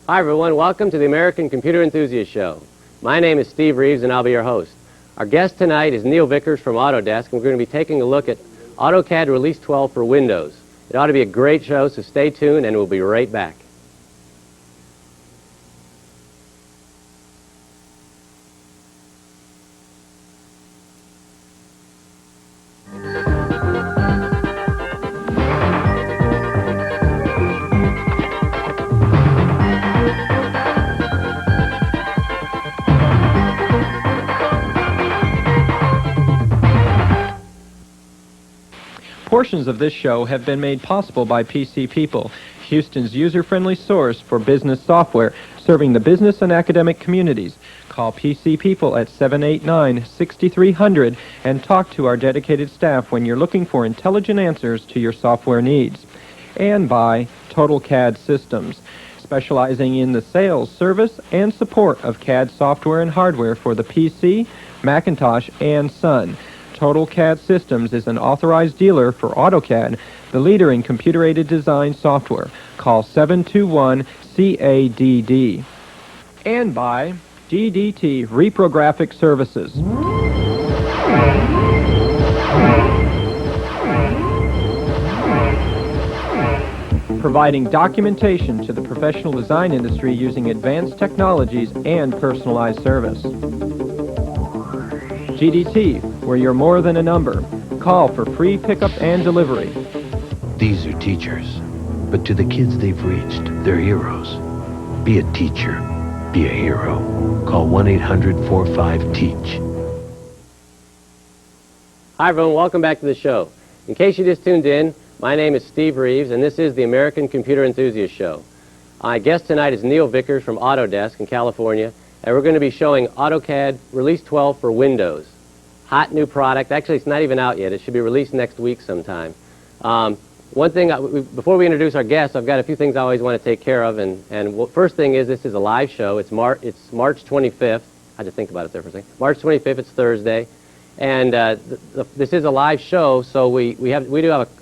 Hi everyone, welcome to the American Computer Enthusiast Show. My name is Steve Reeves and I'll be your host. Our guest tonight is Neil Vickers from Autodesk, and we're going to be taking a look at AutoCAD Release 12 for Windows. It ought to be a great show, so stay tuned and we'll be right back. Portions of this show have been made possible by PC People, Houston's user-friendly source for business software, serving the business and academic communities. Call PC People at 789-6300 and talk to our dedicated staff when you're looking for intelligent answers to your software needs. And by AutoCAD Systems, specializing in the sales, service, and support of CAD software and hardware for the PC, Macintosh, and Sun. AutoCAD Systems is an authorized dealer for AutoCAD, the leader in computer-aided design software. Call 721-CADD. And by GDT Reprographic Services. Providing documentation to the professional design industry using advanced technologies and personalized service. GDT, where you're more than a number. Call for free pickup and delivery. These are teachers, but to the kids they've reached, they're heroes. Be a teacher. Be a hero. Call 1-800-45-TEACH. Hi everyone, welcome back to the show. In case you just tuned in, my name is Steve Reeves and this is the American Computer Enthusiast Show. My guest tonight is Neil Vickers from Autodesk in California, and we're going to be showing AutoCAD Release 12 for Windows. Hot new product. Actually, it's not even out yet. It should be released next week sometime. One thing, before we introduce our guests, I've got a few things I always want to take care of. And first thing is, this is a live show. It's March 25th. I had to think about it there for a second. March 25th, it's Thursday. And this is a live show, so we do have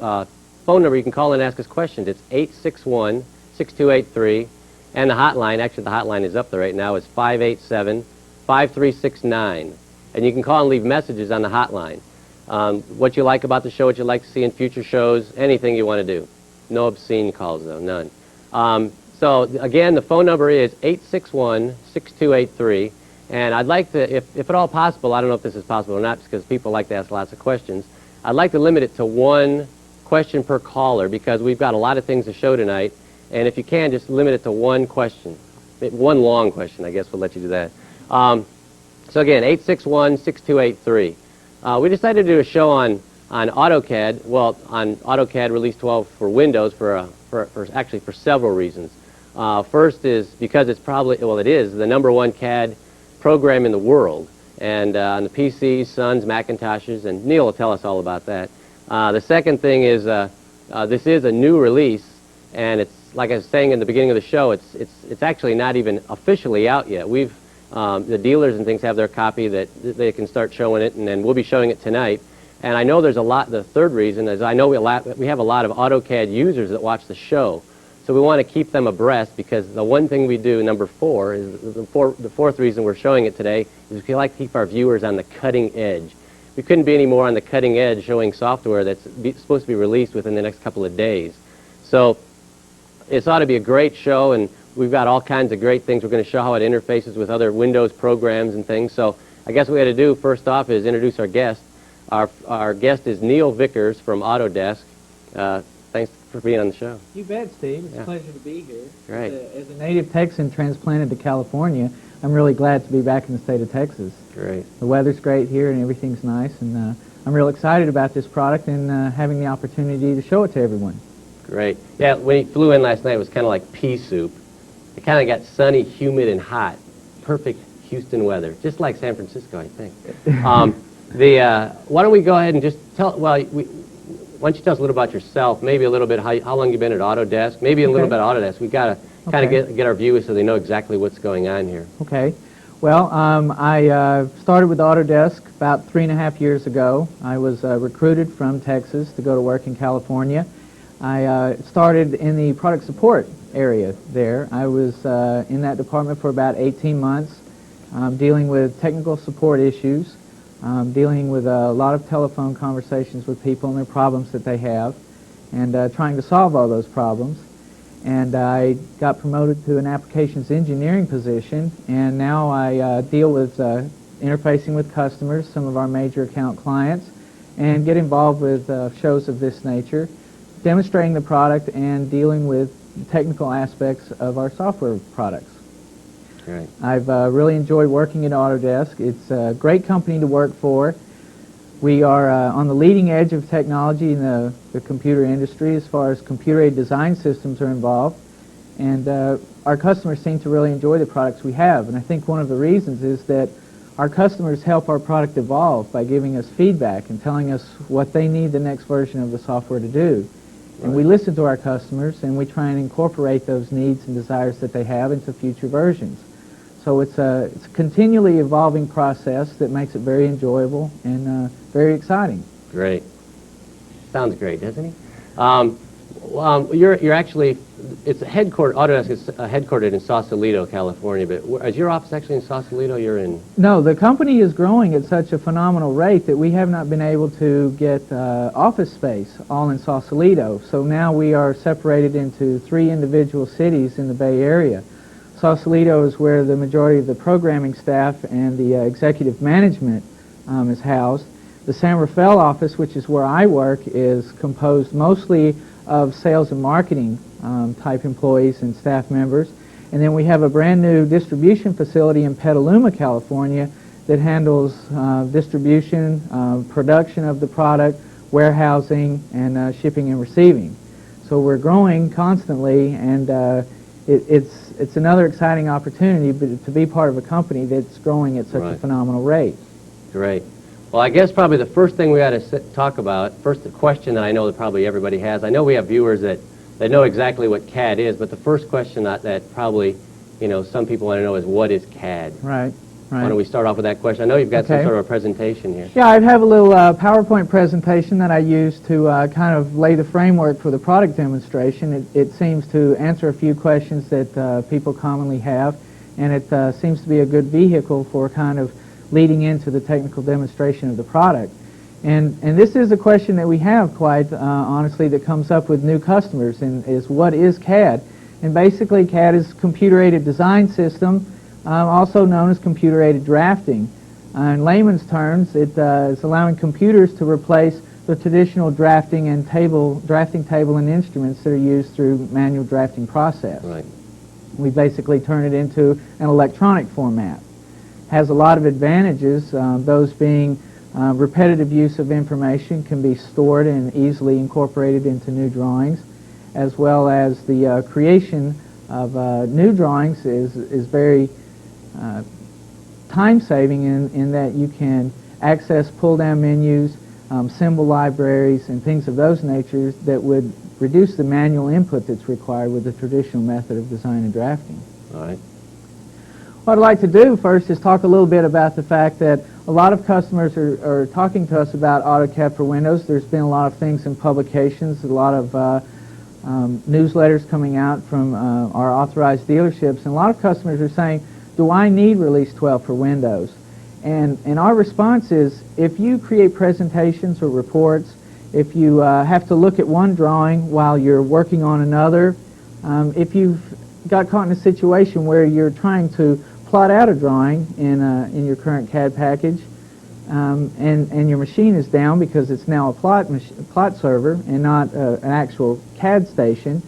a phone number you can call and ask us questions. It's 861-6283. And the hotline, actually the hotline is up there right now, is 587-5369. And you can call and leave messages on the hotline. What you like about the show, what you'd like to see in future shows, anything you want to do. No obscene calls, though, none. So, again, the phone number is 861-6283. And I'd like to, if at all possible, I don't know if this is possible or not, because people like to ask lots of questions, I'd like to limit it to one question per caller, because we've got a lot of things to show tonight. And if you can, just limit it to one question. One long question, I guess we'll let you do that. So again, 861-6283. We decided to do a show on AutoCAD, well, on AutoCAD Release 12 for Windows for several reasons. First is because it's probably, well, it is the #1 CAD program in the world. And on the PCs, Suns, Macintoshes, and Neil will tell us all about that. The second thing is this is a new release, and it's, like I was saying in the beginning of the show, it's actually not even officially out yet. The dealers and things have their copy that they can start showing it, and then we'll be showing it tonight. And I know there's a lot, the third reason is I know we have a lot of AutoCAD users that watch the show. So we want to keep them abreast, because the one thing we do, number 4, is the fourth reason we're showing it today, is we like to keep our viewers on the cutting edge. We couldn't be any more on the cutting edge showing software that's supposed to be released within the next couple of days. So it ought to be a great show, and we've got all kinds of great things. We're going to show how it interfaces with other Windows programs and things. So I guess what we had to do first off is introduce our guest. Our guest is Neil Vickers from Autodesk. Thanks for being on the show. You bet, Steve. It's a pleasure to be here. Great. As a native Texan transplanted to California, I'm really glad to be back in the state of Texas. Great. The weather's great here and everything's nice, and I'm real excited about this product and having the opportunity to show it to everyone. Great. Yeah, when he flew in last night, it was kind of like pea soup. It kind of got sunny, humid, and hot. Perfect Houston weather, just like San Francisco, I think. Why don't we go ahead and just tell, why don't you tell us a little about yourself, maybe a little bit how long you've been at Autodesk, maybe a little bit about Autodesk. We've got to kind of get our viewers so they know exactly what's going on here. Okay. Well, I started with Autodesk about 3.5 years ago. I was recruited from Texas to go to work in California. I started in the product support area there. I was in that department for about 18 months, dealing with technical support issues, dealing with a lot of telephone conversations with people and their problems that they have, and trying to solve all those problems. And I got promoted to an applications engineering position, and now I deal with interfacing with customers, some of our major account clients, and get involved with shows of this nature, demonstrating the product and dealing with the technical aspects of our software products. Right. I've really enjoyed working at Autodesk. It's a great company to work for. We are on the leading edge of technology in the computer industry as far as computer-aided design systems are involved. And our customers seem to really enjoy the products we have. And I think one of the reasons is that our customers help our product evolve by giving us feedback and telling us what they need the next version of the software to do. Right. And we listen to our customers and we try and incorporate those needs and desires that they have into future versions. So it's a continually evolving process that makes it very enjoyable and very exciting. Great. Sounds great, doesn't it? You're actually, it's headquartered, Autodesk is headquartered in Sausalito, California, but is your office actually in Sausalito? You're in... No, the company is growing at such a phenomenal rate that we have not been able to get office space all in Sausalito. So now we are separated into 3 individual cities in the Bay Area. Sausalito is where the majority of the programming staff and the executive management is housed. The San Rafael office, which is where I work, is composed mostly of sales and marketing type employees and staff members. And then we have a brand new distribution facility in Petaluma, California that handles distribution, production of the product, warehousing, and shipping and receiving. So we're growing constantly, and it's another exciting opportunity to be part of a company that's growing at such a phenomenal rate. Great. Well, I guess probably the first thing we ought to talk about, first the question that I know that probably everybody has. I know we have viewers that know exactly what CAD is, but the first question that probably, some people want to know is, what is CAD? Right. Why don't we start off with that question? I know you've got some sort of a presentation here. Yeah, I have a little PowerPoint presentation that I use to kind of lay the framework for the product demonstration. It seems to answer a few questions that people commonly have, and it seems to be a good vehicle for kind of leading into the technical demonstration of the product. And this is a question that we have quite honestly that comes up with new customers, and is what is CAD? And basically CAD is computer-aided design system, also known as computer-aided drafting. In layman's terms, it is allowing computers to replace the traditional drafting table and instruments that are used through manual drafting process. Right. We basically turn it into an electronic format. Has a lot of advantages, those being repetitive use of information can be stored and easily incorporated into new drawings, as well as the creation of new drawings is very time-saving in that you can access pull-down menus, symbol libraries, and things of those natures that would reduce the manual input that's required with the traditional method of design and drafting. All right. What I'd like to do first is talk a little bit about the fact that a lot of customers are talking to us about AutoCAD for Windows. There's been a lot of things in publications, a lot of newsletters coming out from our authorized dealerships, and a lot of customers are saying, do I need Release 12 for Windows? And our response is, if you create presentations or reports, if you have to look at one drawing while you're working on another, if you've got caught in a situation where you're trying to plot out a drawing in your current CAD package, and your machine is down because it's now a plot server and not an actual CAD station,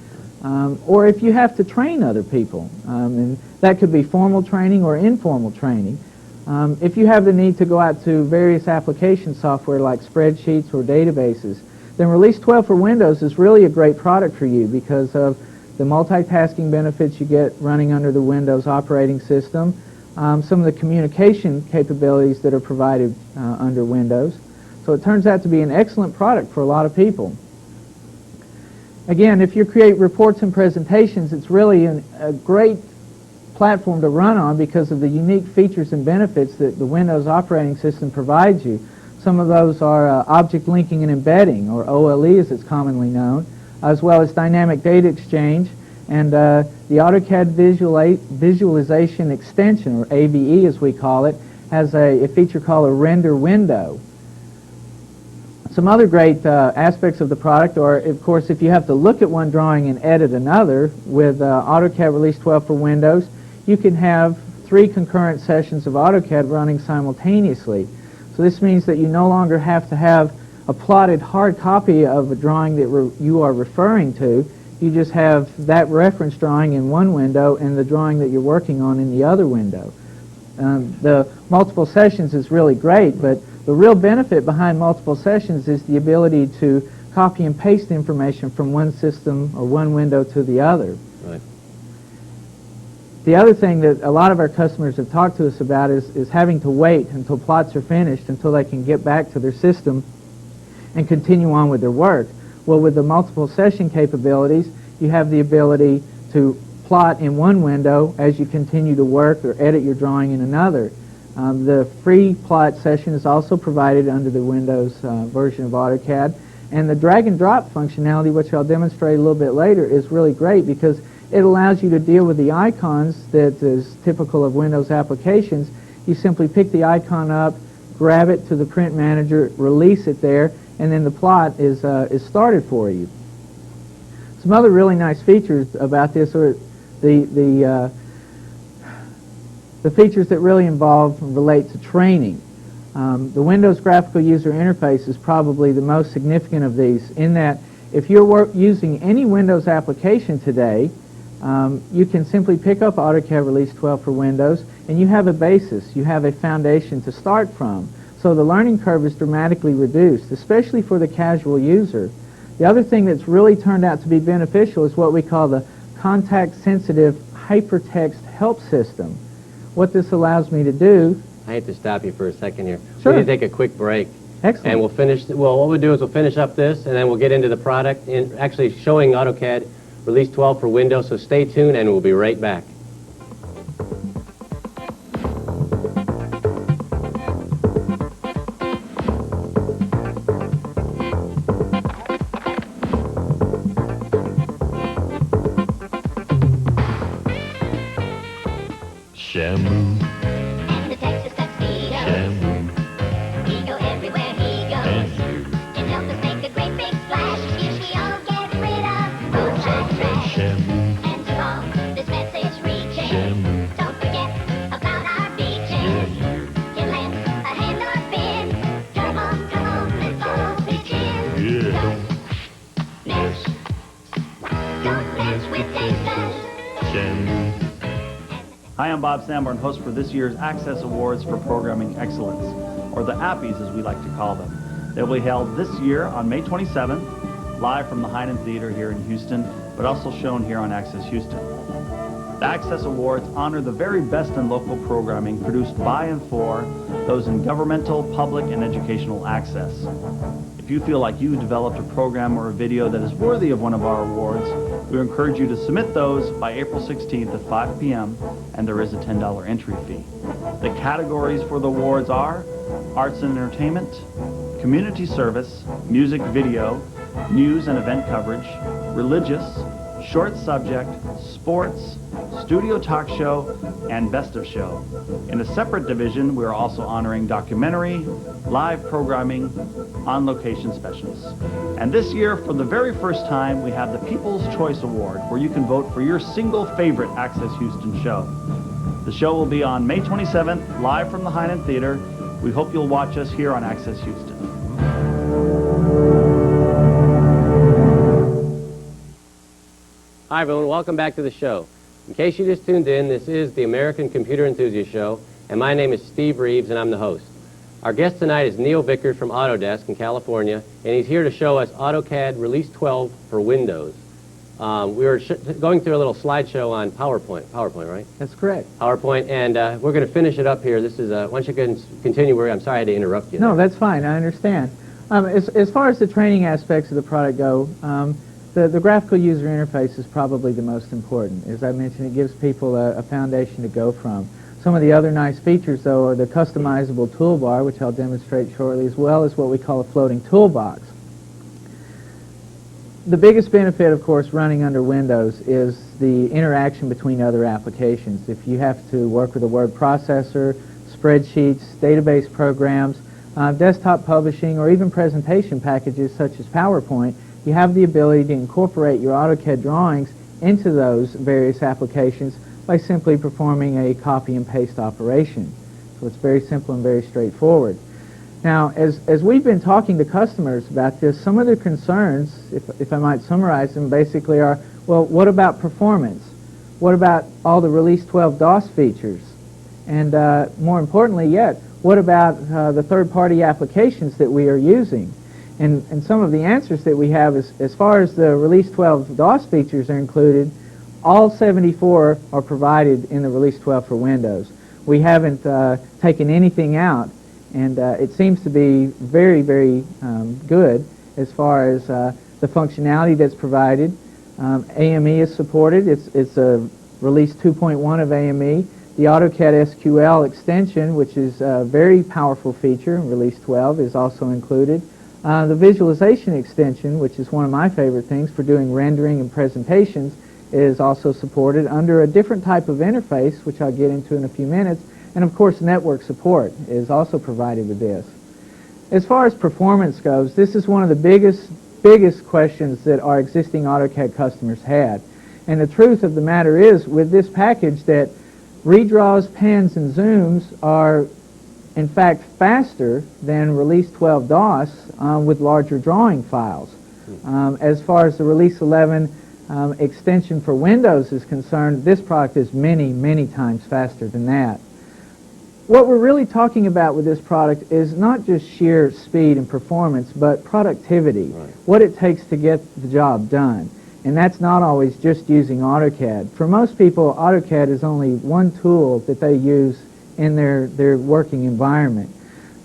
or if you have to train other people, and that could be formal training or informal training. If you have the need to go out to various application software like spreadsheets or databases, then Release 12 for Windows is really a great product for you because of the multitasking benefits you get running under the Windows operating system, some of the communication capabilities that are provided under Windows. So it turns out to be an excellent product for a lot of people. Again, if you create reports and presentations, it's really a great platform to run on because of the unique features and benefits that the Windows operating system provides you. Some of those are object linking and embedding, or OLE as it's commonly known, as well as dynamic data exchange, And the AutoCAD Visualization Extension, or AVE as we call it, has a feature called a render window. Some other great aspects of the product are, of course, if you have to look at one drawing and edit another, with AutoCAD Release 12 for Windows, you can have 3 concurrent sessions of AutoCAD running simultaneously. So this means that you no longer have to have a plotted hard copy of a drawing that you are referring to. You just have that reference drawing in one window and the drawing that you're working on in the other window. The multiple sessions is really great, but the real benefit behind multiple sessions is the ability to copy and paste information from one system or one window to the other. Right. The other thing that a lot of our customers have talked to us about is having to wait until plots are finished until they can get back to their system and continue on with their work. Well, with the multiple session capabilities, you have the ability to plot in one window as you continue to work or edit your drawing in another. The free plot session is also provided under the Windows version of AutoCAD, and the drag and drop functionality, which I'll demonstrate a little bit later, is really great because it allows you to deal with the icons that is typical of Windows applications. You simply pick the icon up, grab it to the print manager, release it there, and then the plot is started for you. Some other really nice features about this are the features that really relate to training. The Windows graphical user interface is probably the most significant of these, in that if you're using any Windows application today, you can simply pick up AutoCAD Release 12 for Windows, and you have a basis, you have a foundation to start from. So the learning curve is dramatically reduced, especially for the casual user. The other thing that's really turned out to be beneficial is what we call the context-sensitive hypertext help system. What this allows me to do... I hate to stop you for a second here. Sure. We need to take a quick break. Excellent. And we'll finish, well, what we'll do is we'll finish up this, and then we'll get into the product, and actually showing AutoCAD Release 12 for Windows, so stay tuned, and we'll be right back. Shamu, And the Texas tuxedo. Shamu, We go everywhere he and goes. you. Can help us make a great big splash. Yes, we all get rid of roadside Say trash. Shamu, And to all this message reaching. Shamu, Don't forget about our beaches. yeah, you. Can lend a hand or a fin. Come on, let's all pitch in. Yeah. Don't mess. Don't mess with Texas. Shamu. Hi, I'm Bob Sanborn, host for this year's Access Awards for Programming Excellence, or the APPIES as we like to call them. They will be held this year on May 27th, live from the Hyden Theater here in Houston, but also shown here on Access Houston. The Access Awards honor the very best in local programming produced by and for those in governmental, public, and educational access. If you feel like you developed a program or a video that is worthy of one of our awards, we encourage you to submit those by April 16th at 5 p.m., and there is a $10 entry fee. The categories for the awards are Arts and Entertainment, Community Service, Music Video, News and Event Coverage, Religious, Short Subject, Sports, Studio Talk Show, and Best of Show. In a separate division, we are also honoring documentary, live programming, on-location specials. And this year, for the very first time, we have the People's Choice Award, where you can vote for your single favorite Access Houston show. The show will be on May 27th, live from the Hyden Theater. We hope you'll watch us here on Access Houston. Hi, everyone. Welcome back to the show. In case you just tuned in, this is the American Computer Enthusiast Show, and my name is Steve Reeves, and I'm the host. Our guest tonight is Neil Vickers from Autodesk in California, and he's here to show us AutoCAD Release 12 for Windows. We were going through a little slideshow on PowerPoint, right? That's correct. PowerPoint, and we're going to finish it up here. This is, once you can continue, I'm sorry I had to interrupt you. No, there. that's fine. I understand. As far as the training aspects of the product go, the graphical user interface is probably the most important. As I mentioned, it gives people a foundation to go from. Some of the other nice features, though, are the customizable toolbar, which I'll demonstrate shortly, as well as what we call a floating toolbox. The biggest benefit, of course, running under Windows is the interaction between other applications. If you have to work with a word processor, spreadsheets, database programs, desktop publishing, or even presentation packages such as PowerPoint, you have the ability to incorporate your AutoCAD drawings into those various applications by simply performing a copy and paste operation. So it's very simple and very straightforward. Now, as we've been talking to customers about this, some of their concerns, if I might summarize them, basically are, well, what about performance? What about all the Release 12 DOS features? And more importantly yet, what about the third-party applications that we are using? And some of the answers that we have is, as far as the Release 12 DOS features are included, all 74 are provided in the Release 12 for Windows. We haven't taken anything out, and it seems to be very, very good as far as the functionality that's provided. AME is supported. It's a Release 2.1 of AME. The AutoCAD SQL extension, which is a very powerful feature in Release 12, is also included. The visualization extension, which is one of my favorite things for doing rendering and presentations, is also supported under a different type of interface, which I'll get into in a few minutes. And of course, network support is also provided with this. As far as performance goes, this is one of the biggest questions that our existing AutoCAD customers had. And the truth of the matter is, with this package, that redraws, pans, and zooms are in fact faster than Release 12 DOS with larger drawing files. As far as the Release 11 extension for Windows is concerned, this product is many, many times faster than that. What we're really talking about with this product is not just sheer speed and performance, but productivity, what it takes to get the job done. And that's not always just using AutoCAD. For most people, AutoCAD is only one tool that they use in their working environment.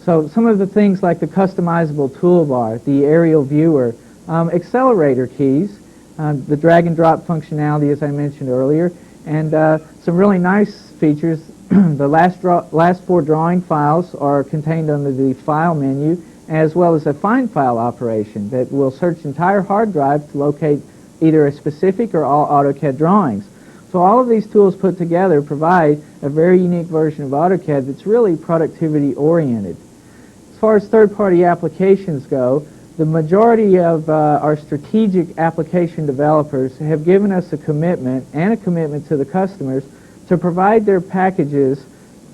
So some of the things like the customizable toolbar, the aerial viewer, accelerator keys, the drag and drop functionality as I mentioned earlier, and some really nice features. The last four drawing files are contained under the File menu, as well as a Find File operation that will search the entire hard drive to locate either a specific or all AutoCAD drawings. So all of these tools put together provide a very unique version of AutoCAD that's really productivity oriented. As far as third-party applications go, the majority of our strategic application developers have given us a commitment and a commitment to the customers to provide their packages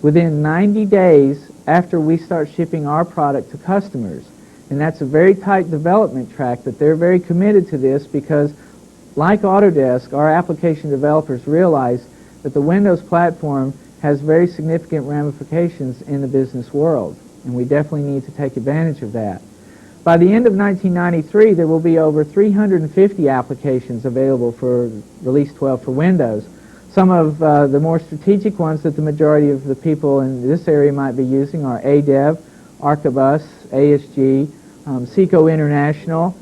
within 90 days after we start shipping our product to customers. And that's a very tight development track, but they're very committed to this because, like Autodesk, our application developers realize that the Windows platform has very significant ramifications in the business world, and we definitely need to take advantage of that. By the end of 1993, there will be over 350 applications available for Release 12 for Windows. Some of the more strategic ones that the majority of the people in this area might be using are ADEV, Archibus, ASG, Seco International,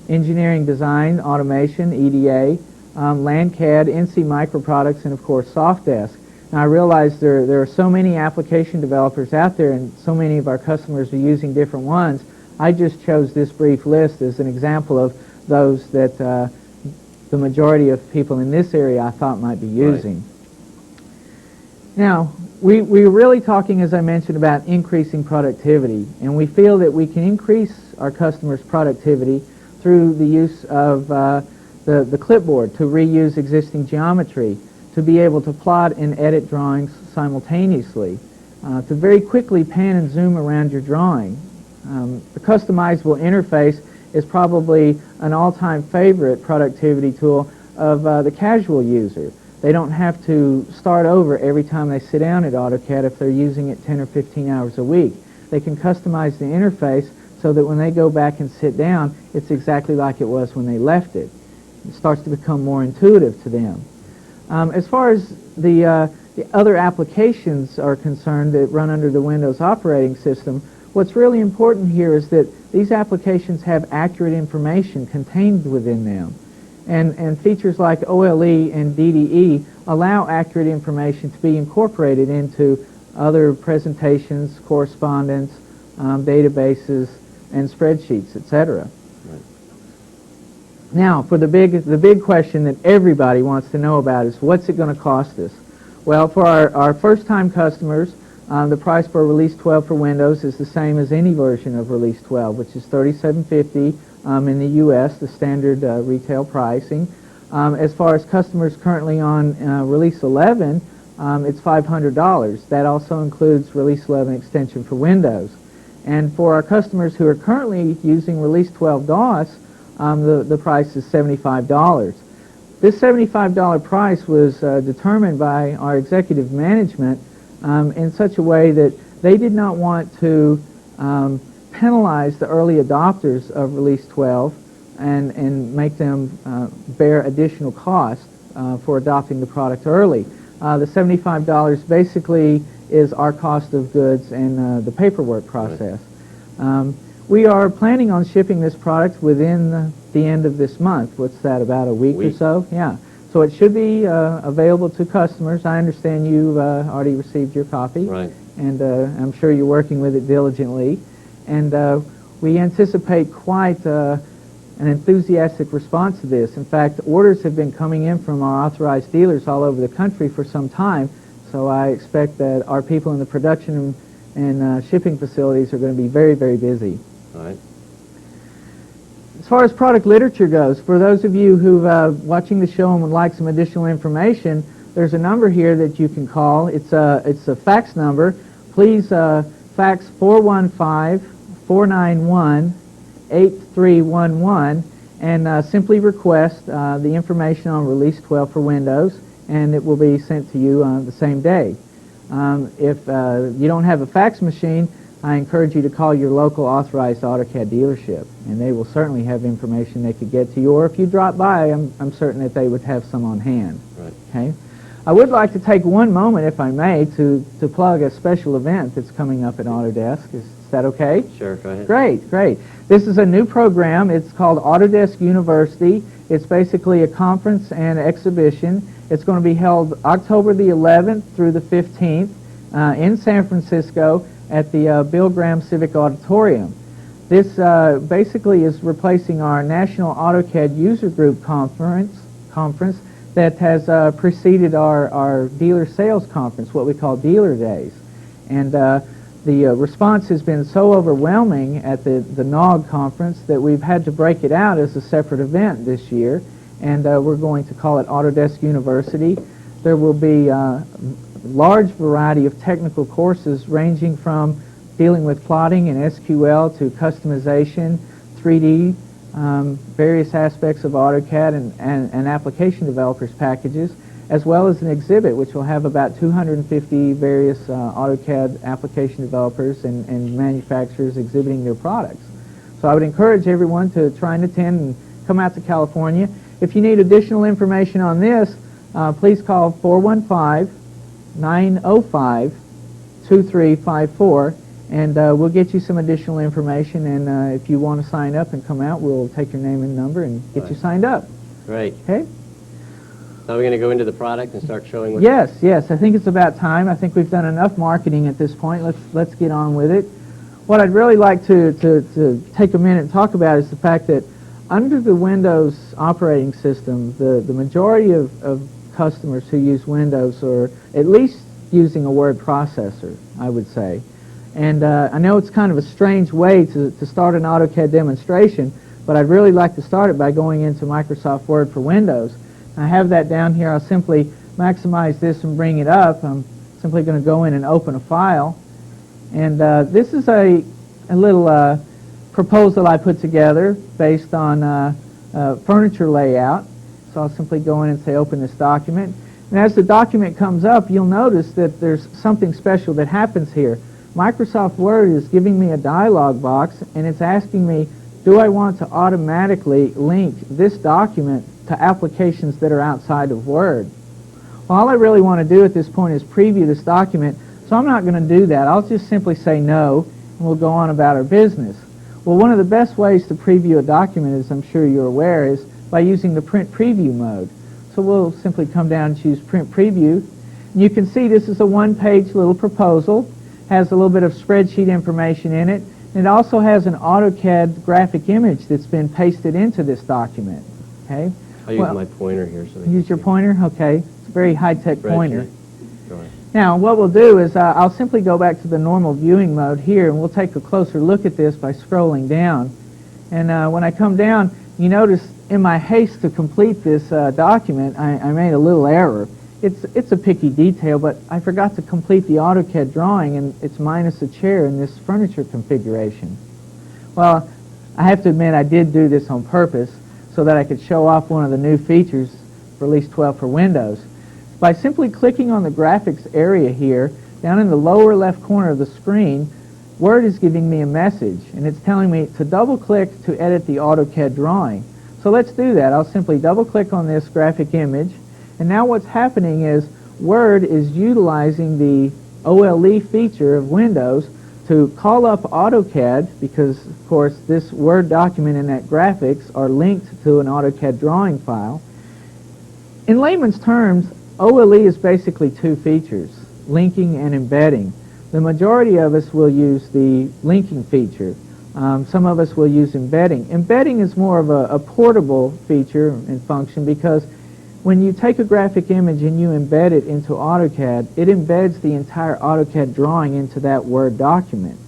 Engineering Design, Automation, EDA, LandCAD, NC Microproducts, and of course Sofdesk. Now I realize there are so many application developers out there and so many of our customers are using different ones. I just chose this brief list as an example of those that the majority of people in this area I thought might be using. Now, we're really talking, as I mentioned, about increasing productivity, and we feel that we can increase our customers' productivity through the use of the clipboard to reuse existing geometry, to be able to plot and edit drawings simultaneously, to very quickly pan and zoom around your drawing. The customizable interface is probably an all-time favorite productivity tool of the casual user. They don't have to start over every time they sit down at AutoCAD if they're using it 10 or 15 hours a week. They can customize the interface so that when they go back and sit down, it's exactly like it was when they left it. It starts to become more intuitive to them. As far as the other applications are concerned that run under the Windows operating system, what's really important here is that these applications have accurate information contained within them. And features like OLE and DDE allow accurate information to be incorporated into other presentations, correspondence, databases, and spreadsheets, etc. Now, for the big question that everybody wants to know about is what's it going to cost us? Well, for our first-time customers, the price for Release 12 for Windows is the same as any version of Release 12, which is $37.50 in the U.S., the standard retail pricing. As far as customers currently on Release 11, it's $500. That also includes Release 11 extension for Windows. And for our customers who are currently using Release 12 DOS, the price is $75. This $75 price was determined by our executive management in such a way that they did not want to penalize the early adopters of Release 12 and make them bear additional cost for adopting the product early. The $75 basically is our cost of goods and the paperwork process. We are planning on shipping this product within the end of this month. What's that, about a week or so? Yeah. So it should be available to customers. I understand you've already received your copy. Right. And I'm sure you're working with it diligently. And we anticipate quite an enthusiastic response to this. In fact, orders have been coming in from our authorized dealers all over the country for some time. So I expect that our people in the production and shipping facilities are going to be very, very busy. All right. As far as product literature goes, for those of you who are watching the show and would like some additional information, there's a number here that you can call. It's a fax number. Please fax 415-491-8311 and simply request the information on Release 12 for Windows, and it will be sent to you the same day. If you don't have a fax machine, I encourage you to call your local authorized AutoCAD dealership, and they will certainly have information they could get to you. Or if you drop by, I'm certain that they would have some on hand. Right. Okay. I would like to take one moment, if I may, to plug a special event that's coming up at Autodesk. Is that okay? Sure, go ahead. Great, great. This is a new program. It's called Autodesk University. It's basically a conference and exhibition. It's going to be held October the 11th through the 15th in San Francisco at the Bill Graham Civic Auditorium. This basically is replacing our National AutoCAD User Group conference that has preceded our dealer sales conference, what we call Dealer Days. And the response has been so overwhelming at the NOG conference that we've had to break it out as a separate event this year, and we're going to call it Autodesk University. There will be large variety of technical courses ranging from dealing with plotting and SQL to customization, 3D, various aspects of AutoCAD and application developers packages, as well as an exhibit which will have about 250 various AutoCAD application developers and manufacturers exhibiting their products. So I would encourage everyone to try and attend and come out to California. If you need additional information on this, please call 415-905-2354, and we'll get you some additional information. And if you want to sign up and come out, we'll take your name and number and get you signed up. Great. Okay? Now we're going to go into the product and start showing what... Yes, yes. I think it's about time. I think we've done enough marketing at this point. Let's get on with it. What I'd really like to take a minute and talk about is the fact that under the Windows operating system, the majority of customers who use Windows are at least using a word processor, I would say. And I know it's kind of a strange way to start an AutoCAD demonstration, but I'd really like to start it by going into Microsoft Word for Windows. I have that down here. I'll simply maximize this and bring it up. I'm simply going to go in and open a file. And this is a little proposal I put together based on furniture layout. So I'll simply go in and say open this document. And as the document comes up, you'll notice that there's something special that happens here. Microsoft Word is giving me a dialog box, and it's asking me, do I want to automatically link this document to applications that are outside of Word? Well, all I really want to do at this point is preview this document, so I'm not going to do that. I'll just simply say no, and we'll go on about our business. Well, one of the best ways to preview a document, as I'm sure you're aware, is by using the print preview mode. So we'll simply come down and choose print preview. And you can see this is a one-page little proposal, has a little bit of spreadsheet information in it, and it also has an AutoCAD graphic image that's been pasted into this document. Okay. I'll use Well, my pointer here. So they Use can your see. pointer? Okay. It's a very high-tech Brad, pointer. can you- go ahead. Now, what we'll do is I'll simply go back to the normal viewing mode here, and we'll take a closer look at this by scrolling down. And when I come down, you notice in my haste to complete this document, I made a little error. It's a picky detail, but I forgot to complete the AutoCAD drawing, and it's minus a chair in this furniture configuration. Well, I have to admit I did do this on purpose so that I could show off one of the new features for Release 12 for Windows. By simply clicking on the graphics area here, down in the lower left corner of the screen, Word is giving me a message, and it's telling me to double-click to edit the AutoCAD drawing. So let's do that. I'll simply double-click on this graphic image, and now what's happening is Word is utilizing the OLE feature of Windows to call up AutoCAD, because, of course, this Word document and that graphics are linked to an AutoCAD drawing file. In layman's terms, OLE is basically two features, linking and embedding. The majority of us will use the linking feature. Some of us will use embedding. Embedding is more of a portable feature and function, because when you take a graphic image and you embed it into AutoCAD, it embeds the entire AutoCAD drawing into that Word document.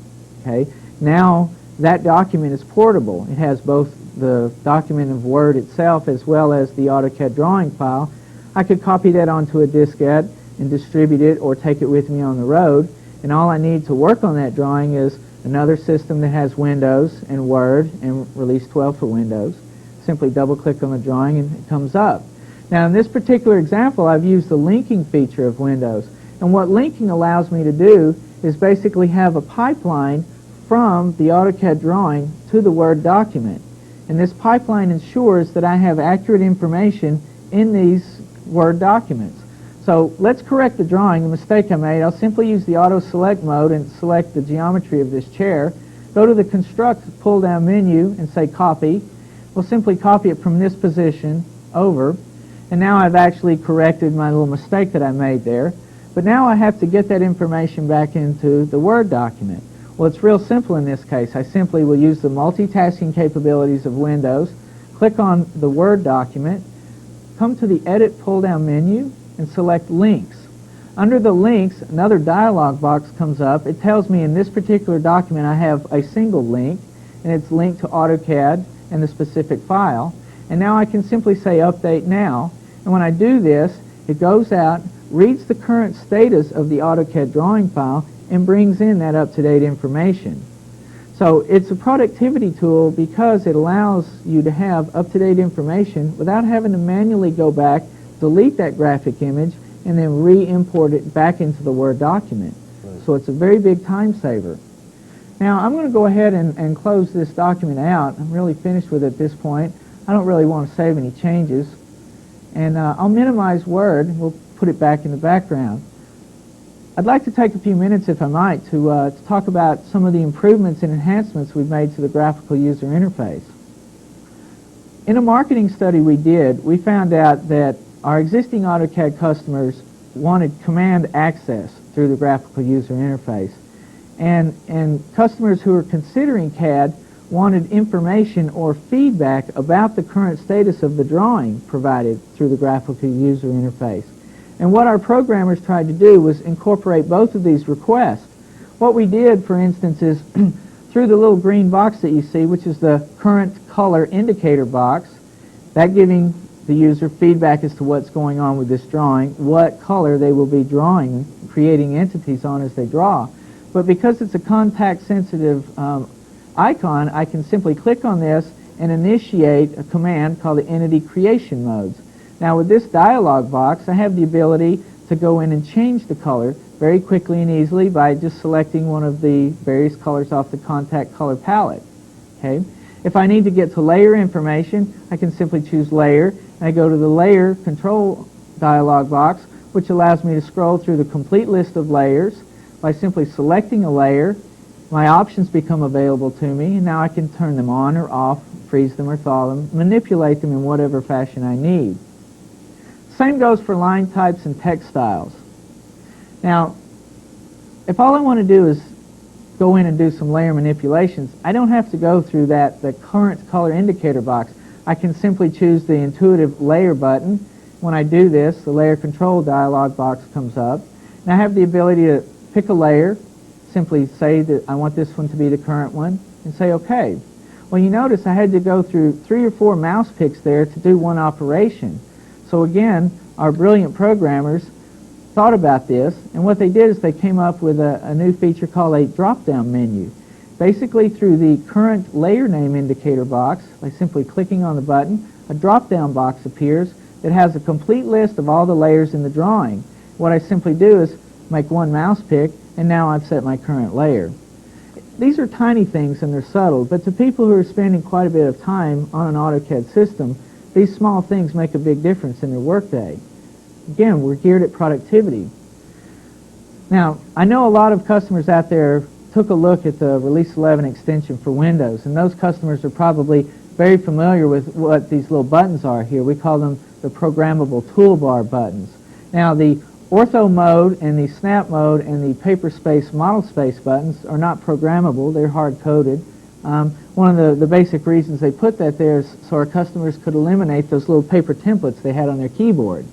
Okay? Now that document is portable. It has both the document of Word itself as well as the AutoCAD drawing file. I could copy that onto a diskette and distribute it or take it with me on the road, and all I need to work on that drawing is another system that has Windows and Word and Release 12 for Windows. Simply double-click on the drawing and it comes up. Now in this particular example, I've used the linking feature of Windows, and what linking allows me to do is basically have a pipeline from the AutoCAD drawing to the Word document. And this pipeline ensures that I have accurate information in these Word documents. So let's correct the drawing, the mistake I made. I'll simply use the auto select mode and select the geometry of this chair. Go to the construct pull down menu and say copy. We'll simply copy it from this position over. And now I've actually corrected my little mistake that I made there. But now I have to get that information back into the Word document. Well, it's real simple in this case. I simply will use the multitasking capabilities of Windows, click on the Word document, come to the Edit pull-down menu, and select Links. Under the Links, another dialog box comes up. It tells me in this particular document I have a single link, and it's linked to AutoCAD and the specific file. And now I can simply say Update Now, and when I do this, it goes out, reads the current status of the AutoCAD drawing file, and brings in that up-to-date information. So it's a productivity tool because it allows you to have up-to-date information without having to manually go back, delete that graphic image, and then re-import it back into the Word document. Right. So it's a very big time saver. Now I'm going to go ahead and close this document out. I'm really finished with it at this point. I don't really want to save any changes. And I'll minimize Word. We'll put it back in the background. I'd like to take a few minutes, if I might, to talk about some of the improvements and enhancements we've made to the graphical user interface. In a marketing study we did, we found out that our existing AutoCAD customers wanted command access through the graphical user interface. And customers who were considering CAD wanted information or feedback about the current status of the drawing provided through the graphical user interface. And what our programmers tried to do was incorporate both of these requests. What we did, for instance, is through the little green box that you see, which is the current color indicator box, that giving the user feedback as to what's going on with this drawing, what color they will be drawing, creating entities on as they draw. But because it's a contact-sensitive icon, I can simply click on this and initiate a command called the Entity Creation Modes. Now with this dialog box, I have the ability to go in and change the color very quickly and easily by just selecting one of the various colors off the contact color palette. Okay? If I need to get to layer information, I can simply choose Layer, and I go to the Layer Control dialog box, which allows me to scroll through the complete list of layers. By simply selecting a layer, my options become available to me, and now I can turn them on or off, freeze them or thaw them, manipulate them in whatever fashion I need. Same goes for line types and text styles. Now, if all I want to do is go in and do some layer manipulations, I don't have to go through the current color indicator box. I can simply choose the intuitive layer button. When I do this, the layer control dialog box comes up. And I have the ability to pick a layer, simply say that I want this one to be the current one, and say OK. Well, you notice I had to go through 3 or 4 mouse picks there to do one operation. So again, our brilliant programmers thought about this, and what they did is they came up with a new feature called a drop-down menu. Basically, through the current layer name indicator box, by simply clicking on the button, a drop-down box appears that has a complete list of all the layers in the drawing. What I simply do is make one mouse pick, and now I've set my current layer. These are tiny things and they're subtle, but to people who are spending quite a bit of time on an AutoCAD system, these small things make a big difference in their workday. Again, we're geared at productivity. Now, I know a lot of customers out there took a look at the Release 11 extension for Windows, and those customers are probably very familiar with what these little buttons are here. We call them the programmable toolbar buttons. Now, the Ortho mode and the Snap mode and the Paper Space Model Space buttons are not programmable. They're hard-coded. One of the basic reasons they put that there is so our customers could eliminate those little paper templates they had on their keyboard.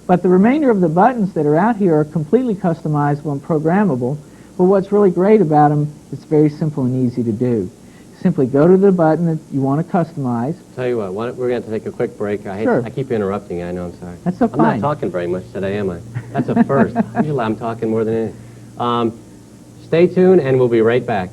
But the remainder of the buttons that are out here are completely customizable and programmable. But what's really great about them, it's very simple and easy to do. Simply go to the button that you want to customize. Tell you what, we're going to take a quick break. Sure. I keep interrupting you. I know, I'm sorry. That's so I'm fine. not talking very much today, am I? That's a first. Usually I'm talking more than anything. Stay tuned, and we'll be right back.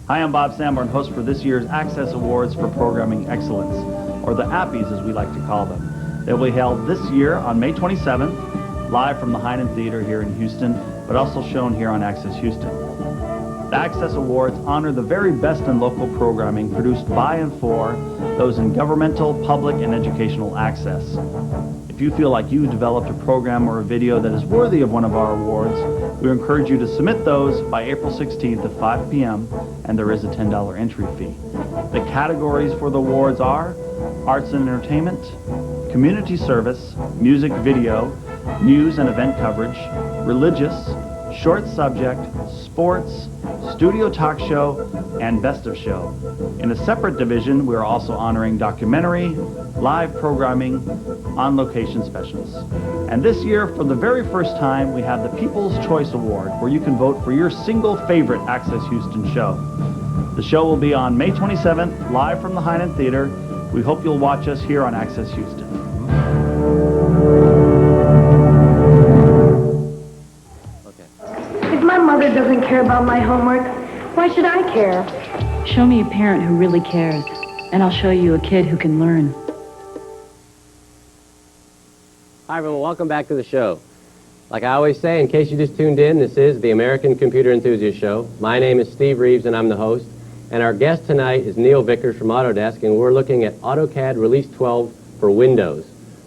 Hi, I'm Bob Sanborn, host for this year's Access Awards for Programming Excellence, or the APPIES as we like to call them. They will be held this year on May 27th, live from the Heinen Theater here in Houston, but also shown here on Access Houston. The Access Awards honor the very best in local programming produced by and for those in governmental, public, and educational access. If you feel like you've developed a program or a video that is worthy of one of our awards, we encourage you to submit those by April 16th at 5 p.m., and there is a $10 entry fee. The categories for the awards are Arts and Entertainment, Community Service, Music Video, News and Event Coverage, Religious, Short Subject, Sports, Studio Talk Show, and Best of Show. In a separate division, we are also honoring documentary, live programming, on-location specials. And this year, for the very first time, we have the People's Choice Award, where you can vote for your single favorite Access Houston show. The show will be on May 27th, live from the Heinen Theater. We hope you'll watch us here on Access Houston. If my mother doesn't care about my homework, why should I care? Show me a parent who really cares, and I'll show you a kid who can learn. Hi, everyone. Welcome back to the show. Like I always say, in case you just tuned in, this is the American Computer Enthusiast Show. My name is Steve Reeves, and I'm the host. And our guest tonight is Neil Vickers from Autodesk, and we're looking at AutoCAD Release 12 for Windows.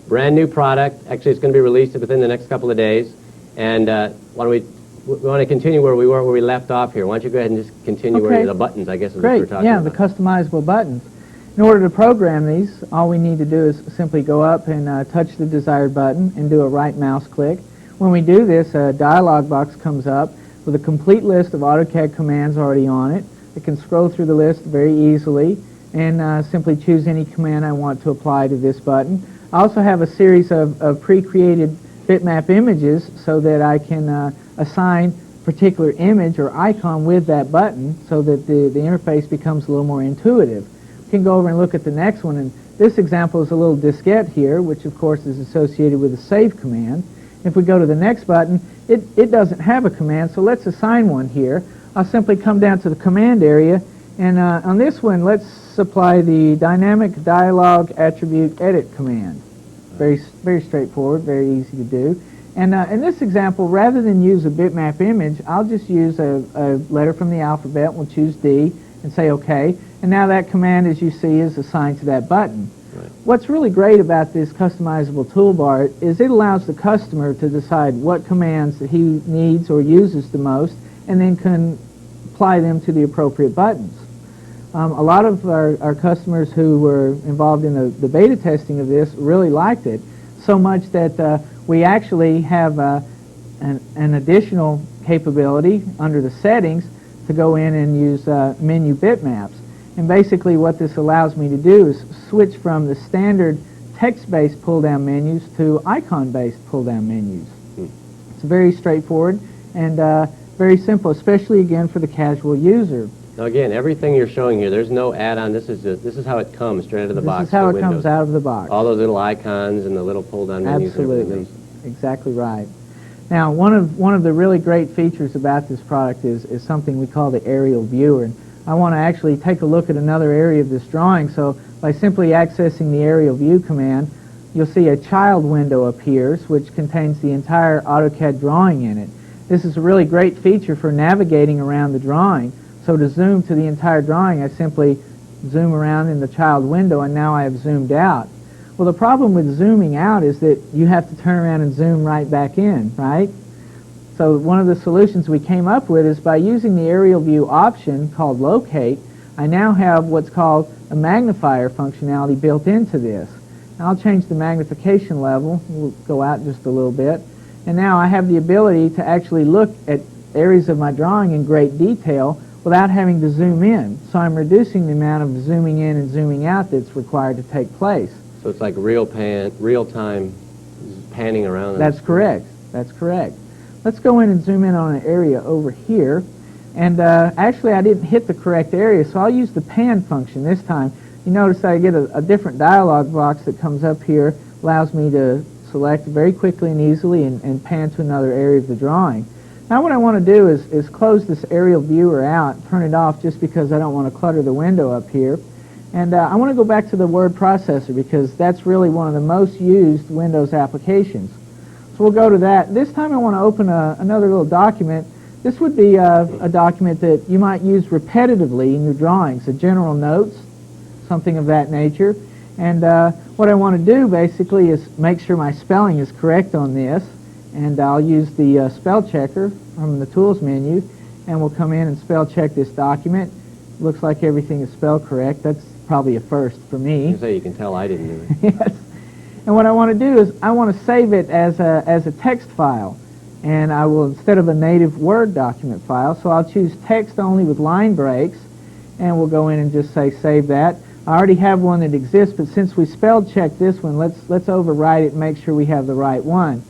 Brand new product. Actually, it's going to be released within the next couple of days. And why don't we want to continue where we left off here. Why don't you go ahead and just continue where the buttons, I guess, is what we're Great. talking Yeah, about. the customizable buttons. In order to program these, all we need to do is simply go up and touch the desired button and do a right mouse click. When we do this, a dialog box comes up with a complete list of AutoCAD commands already on it. I can scroll through the list very easily and simply choose any command I want to apply to this button. I also have a series of pre-created bitmap images so that I can assign a particular image or icon with that button so that the interface becomes a little more intuitive. We can go over and look at the next one, and this example is a little diskette here, which of course is associated with a save command. If we go to the next button, it doesn't have a command, so let's assign one here. I'll simply come down to the command area, and on this one, let's apply the dynamic dialog attribute edit command. Very straightforward, very easy to do. And in this example, rather than use a bitmap image, I'll just use a letter from the alphabet. We'll choose D and say OK. And now that command, as you see, is assigned to that button. What's really great about this customizable toolbar is it allows the customer to decide what commands that he needs or uses the most and then can apply them to the appropriate buttons. A lot of our customers who were involved in the beta testing of this really liked it, so much that we actually have an additional capability under the settings to go in and use menu bitmaps. And basically what this allows me to do is switch from the standard text-based pull-down menus to icon-based pull-down menus. It's very straightforward and very simple, especially again for the casual user. Now again, everything you're showing here, there's no add-on. This is how it comes straight out of the box. This is how for it comes Windows. out of the box. All those little icons and the little pull-down menus. And Absolutely, everything else. exactly right. Now, one of the really great features about this product is something we call the aerial viewer. And I want to actually take a look at another area of this drawing. So by simply accessing the aerial view command, you'll see a child window appears, which contains the entire AutoCAD drawing in it. This is a really great feature for navigating around the drawing. So to zoom to the entire drawing, I simply zoom around in the child window, and now I have zoomed out. Well, the problem with zooming out is that you have to turn around and zoom right back in, right? So one of the solutions we came up with is by using the aerial view option called locate, I now have what's called a magnifier functionality built into this. Now I'll change the magnification level. We'll go out just a little bit. And now I have the ability to actually look at areas of my drawing in great detail without having to zoom in. So I'm reducing the amount of zooming in and zooming out that's required to take place. So it's like real-time panning around. That's correct. That's correct. Let's go in and zoom in on an area over here. And actually, I didn't hit the correct area, so I'll use the pan function this time. You notice I get a different dialog box that comes up here, allows me to select very quickly and easily and pan to another area of the drawing. Now what I want to do is close this aerial viewer out, turn it off just because I don't want to clutter the window up here. And I want to go back to the word processor because that's really one of the most used Windows applications. So we'll go to that. This time I want to open another little document. This would be a document that you might use repetitively in your drawings, a general notes, something of that nature. And what I want to do basically is make sure my spelling is correct on this. And I'll use the spell checker from the tools menu, and we'll come in and spell check this document. Looks like everything is spelled correct. That's probably a first for me. You can tell I didn't do it. Yes. And what I want to do is I want to save it as a text file. And I will, instead of a native Word document file, so I'll choose text only with line breaks, and we'll go in and just say save that. I already have one that exists, but since we spell checked this one, let's overwrite it and make sure we have the right one.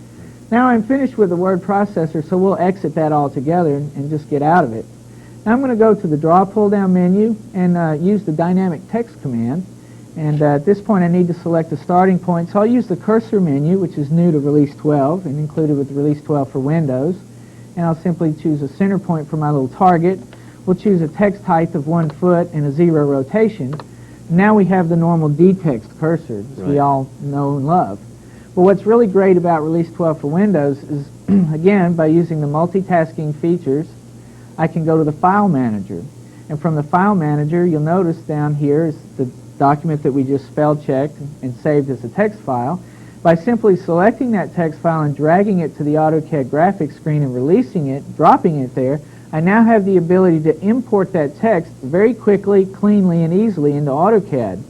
Now I'm finished with the word processor, so we'll exit that altogether and just get out of it. Now I'm going to go to the Draw pull-down menu and use the Dynamic Text command. And at this point I need to select a starting point, so I'll use the Cursor menu, which is new to Release 12 and included with Release 12 for Windows. And I'll simply choose a center point for my little target. We'll choose a text height of 1 foot and a 0 rotation. Now we have the normal D-text cursor, as we all know and love. But what's really great about Release 12 for Windows is, again, by using the multitasking features, I can go to the File Manager. And from the File Manager, you'll notice down here is the document that we just spell checked and saved as a text file. By simply selecting that text file and dragging it to the AutoCAD graphics screen and releasing it, dropping it there, I now have the ability to import that text very quickly, cleanly, and easily into AutoCAD.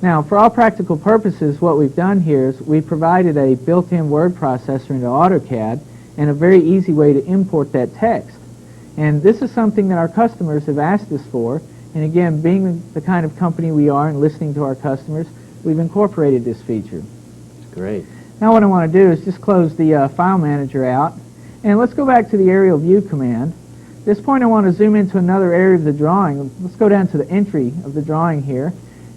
Now, for all practical purposes, what we've done here is we provided a built-in word processor into AutoCAD and a very easy way to import that text. And this is something that our customers have asked us for. And again, being the kind of company we are and listening to our customers, we've incorporated this feature. It's great. Now what I want to do is just close the File Manager out. And let's go back to the Aerial View command. At this point I want to zoom into another area of the drawing. Let's go down to the entry of the drawing here.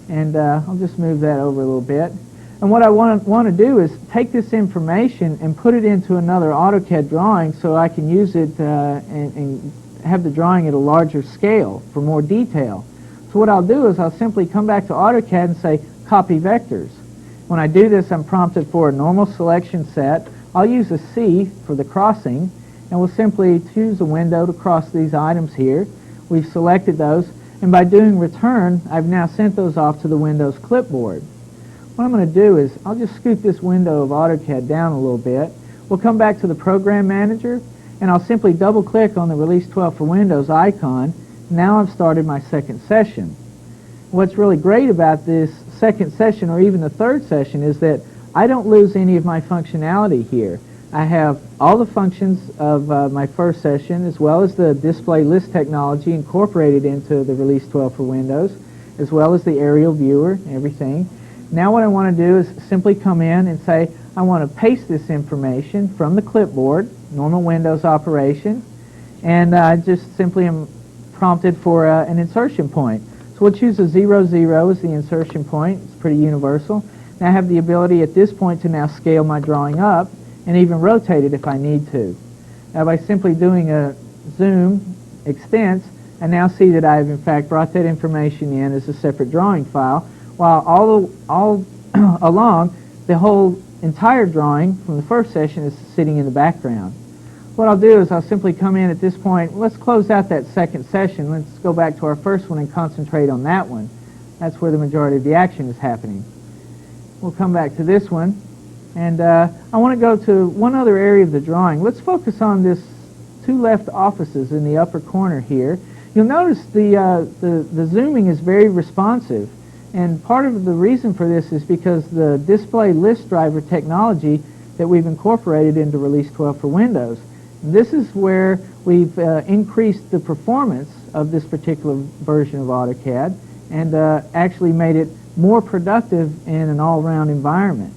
And I'll just move that over a little bit. And what I want to do is take this information and put it into another AutoCAD drawing so I can use it and have the drawing at a larger scale for more detail. So what I'll do is I'll simply come back to AutoCAD and say copy vectors. When I do this, I'm prompted for a normal selection set. I'll use a C for the crossing, and we'll simply choose a window to cross these items here. We've selected those. And by doing return, I've now sent those off to the Windows clipboard. What I'm going to do is I'll just scoot this window of AutoCAD down a little bit. We'll come back to the Program Manager, and I'll simply double-click on the Release 12 for Windows icon. Now I've started my second session. What's really great about this second session, or even the third session, is that I don't lose any of my functionality here. I have all the functions of my first session, as well as the display list technology incorporated into the Release 12 for Windows, as well as the aerial viewer and everything. Now what I want to do is simply come in and say, I want to paste this information from the clipboard, normal Windows operation, and I just simply am prompted for an insertion point. So we'll choose a 0, 0 as the insertion point. It's pretty universal. Now I have the ability at this point to now scale my drawing up and even rotate it if I need to. Now by simply doing a zoom extents, I now see that I've in fact brought that information in as a separate drawing file, while all along the whole entire drawing from the first session is sitting in the background. What I'll do is I'll simply come in at this point. Let's close out that second session. Let's go back to our first one and concentrate on that one. That's where the majority of the action is happening. We'll come back to this one, and I want to go to one other area of the drawing. Let's focus on this two left offices in the upper corner here. You'll notice the zooming is very responsive, and part of the reason for this is because the display list driver technology that we've incorporated into Release 12 for Windows. This is where we've increased the performance of this particular version of AutoCAD and actually made it more productive in an all-round environment.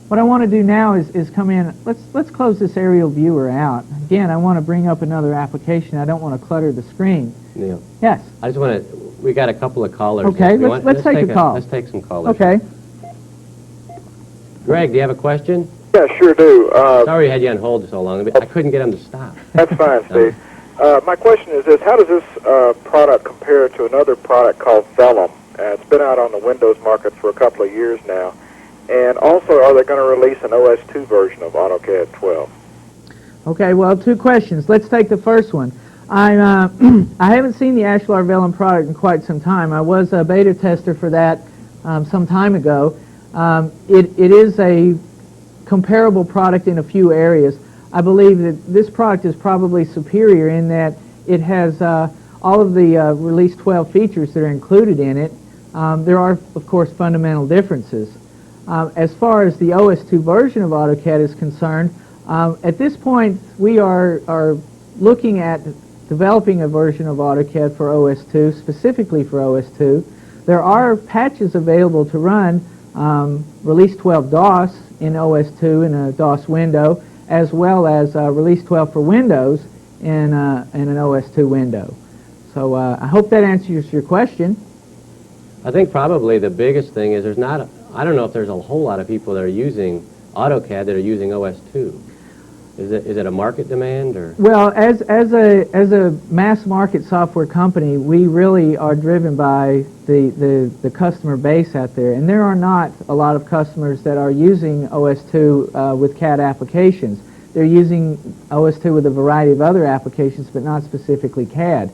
What I want to do now is come in. Let's close this aerial viewer out. Again, I want to bring up another application. I don't want to clutter the screen. Neil. Yes. I just want to, we got a couple of callers. Okay, let's take a call. Let's take some callers. Okay. Greg, do you have a question? Yeah, sure do. Sorry I had you on hold so long, but I couldn't get him to stop. That's fine, Steve. My question is this: how does this product compare to another product called Vellum? It's been out on the Windows market for a couple of years now. And also, are they going to release an OS2 version of AutoCAD 12? Okay, well, two questions. Let's take the first one. I haven't seen the Ashlar Vellum product in quite some time. I was a beta tester for that some time ago. It is a comparable product in a few areas. I believe that this product is probably superior in that it has all of the Release 12 features that are included in it. There are, of course, fundamental differences. As far as the OS2 version of AutoCAD is concerned, at this point we are looking at developing a version of AutoCAD for OS2, specifically for OS2. There are patches available to run Release 12 DOS in OS2 in a DOS window, as well as Release 12 for Windows in an OS2 window. So I hope that answers your question. I think probably the biggest thing is I don't know if there's a whole lot of people that are using AutoCAD that are using OS2. Is it a market demand, or? Well, as a mass market software company, we really are driven by the customer base out there, and there are not a lot of customers that are using OS2 with CAD applications. They're using OS2 with a variety of other applications, but not specifically CAD.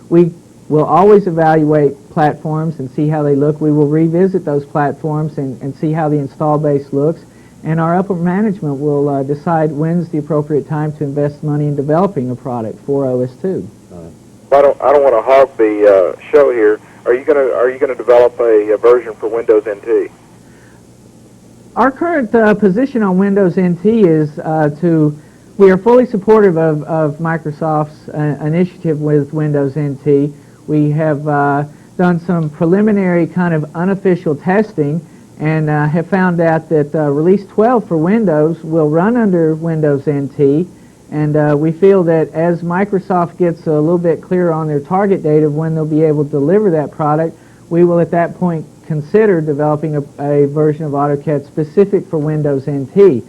We will always evaluate platforms and see how they look. We will revisit those platforms and see how the install base looks. And our upper management will decide when's the appropriate time to invest money in developing a product for OS2. I don't want to hog the show here. Are you going to develop a version for Windows NT? Our current position on Windows NT is we are fully supportive of Microsoft's initiative with Windows NT. We have done some preliminary kind of unofficial testing and have found out that Release 12 for Windows will run under Windows NT, and we feel that as Microsoft gets a little bit clearer on their target date of when they'll be able to deliver that product, we will at that point consider developing a version of AutoCAD specific for Windows NT.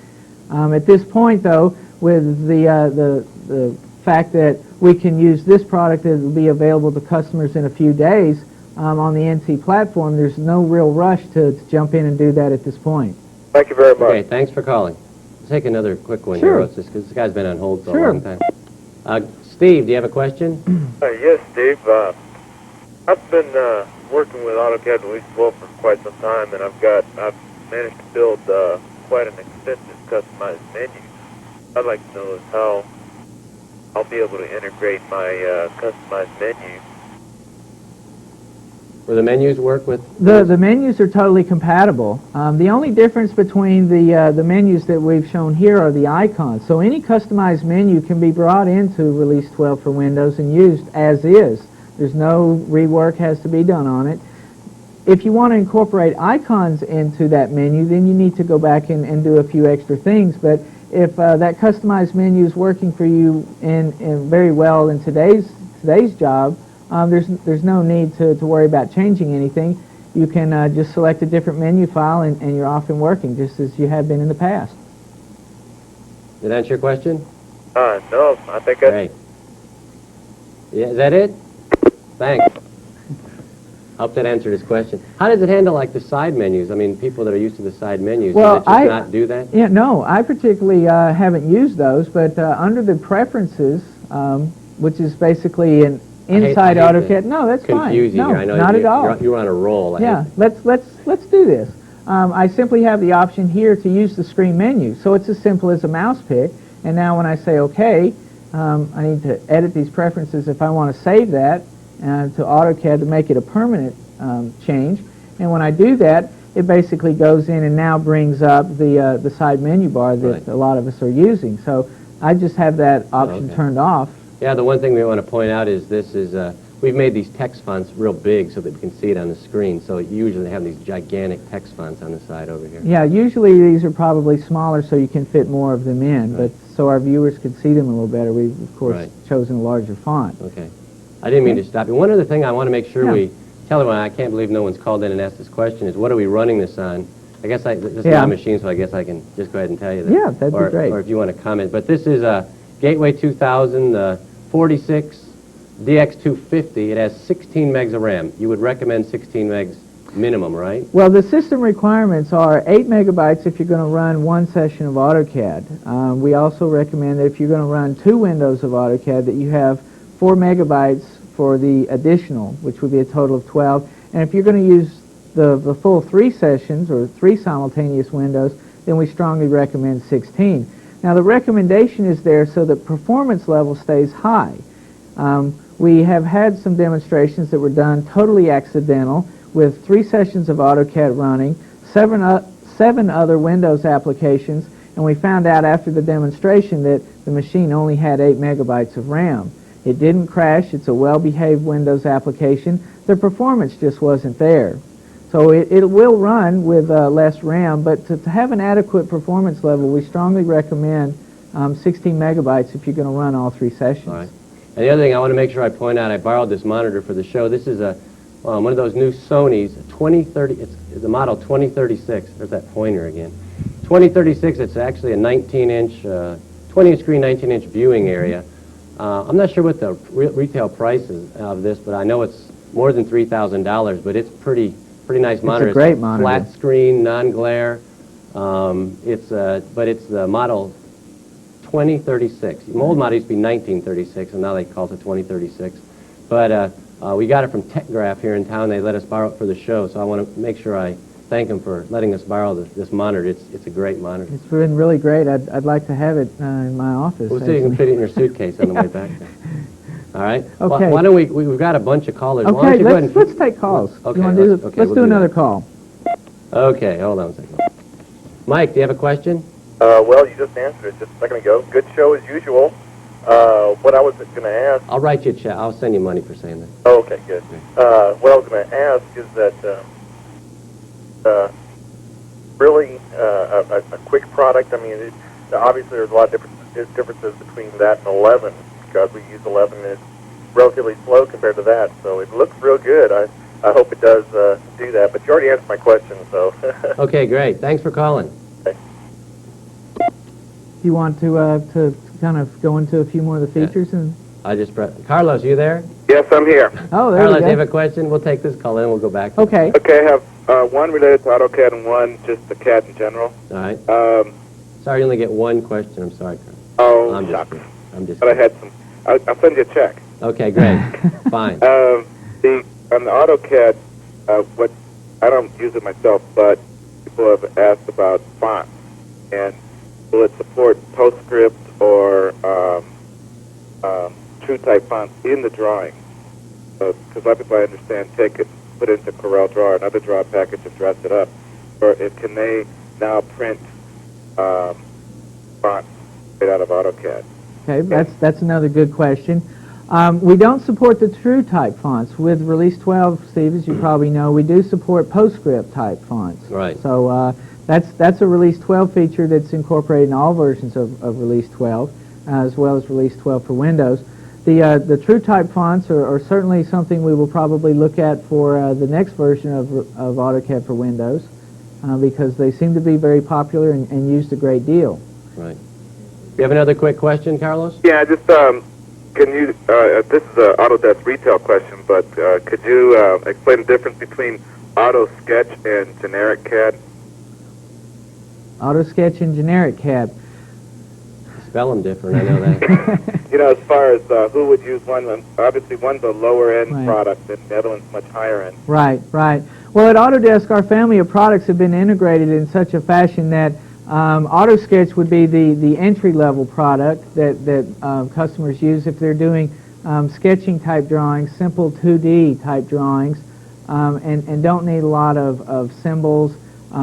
At this point, though, with the fact that we can use this product that will be available to customers in a few days, on the NT platform, there's no real rush to jump in and do that at this point. Thank you very much. Okay, thanks for calling. Let's take another quick one Sure. here, because this guy's been on hold for Sure. a long time. Steve, do you have a question? Yes, Steve. I've been working with AutoCAD Release 12 for quite some time, and I've managed to build quite an extensive customized menu. I'd like to know is how I'll be able to integrate my customized menu. Will the menus work with? The menus are totally compatible. The only difference between the menus that we've shown here are the icons. So any customized menu can be brought into Release 12 for Windows and used as is. There's no rework has to be done on it. If you want to incorporate icons into that menu, then you need to go back and do a few extra things. But if that customized menu is working for you in very well in today's job, there's no need to worry about changing anything. You can just select a different menu file and you're off and working just as you have been in the past. Did that answer your question? No, I think that's... Great. Yeah, is that it? Thanks. Hope that answered his question. How does it handle like the side menus? I mean, people that are used to the side menus, Well, does it just not do that? Yeah, no, I particularly haven't used those, but under the preferences, which is basically an inside I hate AutoCAD. to No, that's fine. confuse you No, here. I know not at all. You're on a roll. Yeah, let's do this. I simply have the option here to use the screen menu, so it's as simple as a mouse pick. And now when I say OK, I need to edit these preferences if I want to save that to AutoCAD to make it a permanent change. And when I do that, it basically goes in and now brings up the side menu bar that a lot of us are using. So I just have that option turned off. Yeah, the one thing we want to point out is this is, we've made these text fonts real big so that we can see it on the screen. So usually they have these gigantic text fonts on the side over here. Yeah, usually these are probably smaller so you can fit more of them in, but so our viewers could see them a little better, we've of course chosen a larger font. Okay. I didn't mean to stop you. One other thing I want to make sure we tell everyone, I can't believe no one's called in and asked this question, is what are we running this on? I guess this is my machine, so I guess I can just go ahead and tell you that. Yeah, that'd be great. Or if you want to comment. But this is a Gateway 2000 46 DX250. It has 16 megs of RAM. You would recommend 16 megs minimum, right? Well, the system requirements are 8 megabytes if you're going to run one session of AutoCAD. We also recommend that if you're going to run 2 windows of AutoCAD that you have 4 megabytes for the additional, which would be a total of 12. And if you're going to use the full 3 sessions or 3 simultaneous windows, then we strongly recommend 16. Now, the recommendation is there so that performance level stays high. We have had some demonstrations that were done totally accidental with 3 sessions of AutoCAD running, 7 other Windows applications, and we found out after the demonstration that the machine only had 8 megabytes of RAM. It didn't crash. It's a well-behaved Windows application. The performance just wasn't there. So it will run with less RAM, but to have an adequate performance level, we strongly recommend 16 megabytes if you're going to run all 3 sessions. All right. And the other thing I want to make sure I point out, I borrowed this monitor for the show. This is one of those new Sony's 2030. It's the model 2036. There's that pointer again. 2036. It's actually a 19-inch, 20-inch screen, 19-inch viewing area. I'm not sure what the retail price is of this, but I know it's more than $3,000. But it's pretty nice monitor. It's a great monitor. Flat screen, non-glare. But it's the model 2036. The old model used to be 1936, and now they call it 2036. But we got it from TechGraph here in town. They let us borrow it for the show, so I want to make sure I thank them for letting us borrow this monitor. It's a great monitor. It's been really great. I'd like to have it in my office. We'll see if you can fit it in your suitcase on the way back there. All right. Okay. Why don't we've got a bunch of callers. Why don't Okay, you go ahead and let's take calls. Okay, You wanna let's let's do another that. call. Okay, hold on a second. Mike, do you have a question? Well, you just answered it just a second ago. Good show as usual. What I was going to ask... I'll write you a check. I'll send you money for saying that. Oh, okay, good. What I was going to ask is that really a quick product. I mean, obviously there's a lot of differences between that and 11 because we use 11 and it's relatively slow compared to that. So it looks real good. I hope it does do that. But you already answered my question, so... Okay, great. Thanks for calling. Okay. You want to kind of go into a few more of the features? And I just Carlos, you there? Yes, I'm here. Oh, there Carlos, we you have go. a question? We'll take this call and we'll go back. Okay. Okay, I have one related to AutoCAD and one just the CAD in general. All right. Sorry, you only get one question. I'm sorry, Carlos. Oh, I'm just shucks. kidding. I'm just But I kidding. had some... I'll send you a check. Okay, great. Fine. The on the AutoCAD, what I don't use it myself, but people have asked about fonts, and will it support PostScript or TrueType fonts in the drawing? Because a lot of people, I understand, take it, put it into Corel Draw or another draw package and dress it up. Or can they now print fonts straight out of AutoCAD? Okay, that's another good question. We don't support the TrueType fonts. With Release 12, Steve, as you probably know, we do support PostScript type fonts. Right. So that's a Release 12 feature that's incorporated in all versions of Release 12, as well as Release 12 for Windows. The TrueType fonts are certainly something we will probably look at for the next version of AutoCAD for Windows, because they seem to be very popular and used a great deal. Right. You have another quick question, Carlos? Yeah, just can you? This is an Autodesk retail question, but could you explain the difference between AutoSketch and generic CAD? AutoSketch and generic CAD. Spell them different, I know that. You know, as far as who would use one, obviously one's a lower end Right. product and the other one's much higher end. Right, right. Well, at Autodesk, our family of products have been integrated in such a fashion that AutoSketch would be the entry-level product that customers use if they're doing sketching type drawings, simple 2D type drawings, and don't need a lot of symbols.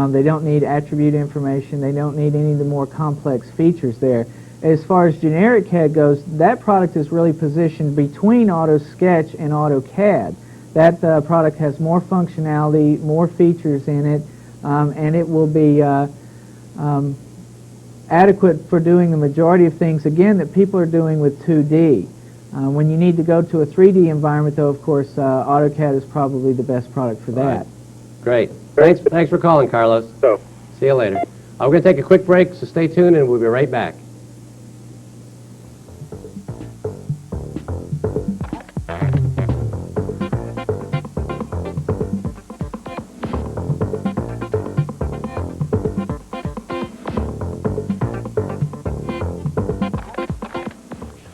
They don't need attribute information. They don't need any of the more complex features there. As far as generic CAD goes, that product is really positioned between AutoSketch and AutoCAD. That product has more functionality, more features in it, and it will be adequate for doing the majority of things, again, that people are doing with 2D. When you need to go to a 3D environment, though, of course, AutoCAD is probably the best product for that. Right. Great. Thanks for calling, Carlos. So, See you later. We're going to take a quick break, so stay tuned, and we'll be right back.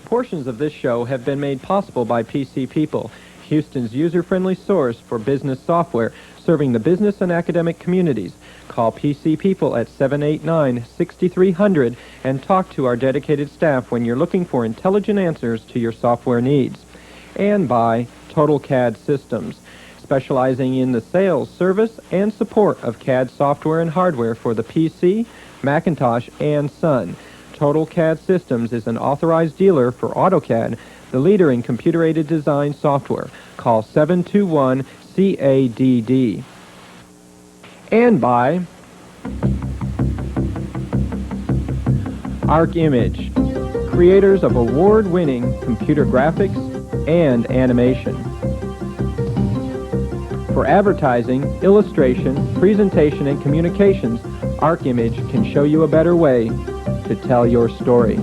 Portions of this show have been made possible by PC People, Houston's user-friendly source for business software serving the business and academic communities. Call PC People at 789-6300 and talk to our dedicated staff when you're looking for intelligent answers to your software needs. And by AutoCAD Systems, specializing in the sales, service, and support of CAD software and hardware for the PC, Macintosh, and Sun. AutoCAD Systems is an authorized dealer for AutoCAD, the leader in computer-aided design software. Call 721-CADD. And by ArcImage, creators of award-winning computer graphics and animation. For advertising, illustration, presentation, and communications, ArcImage can show you a better way to tell your story.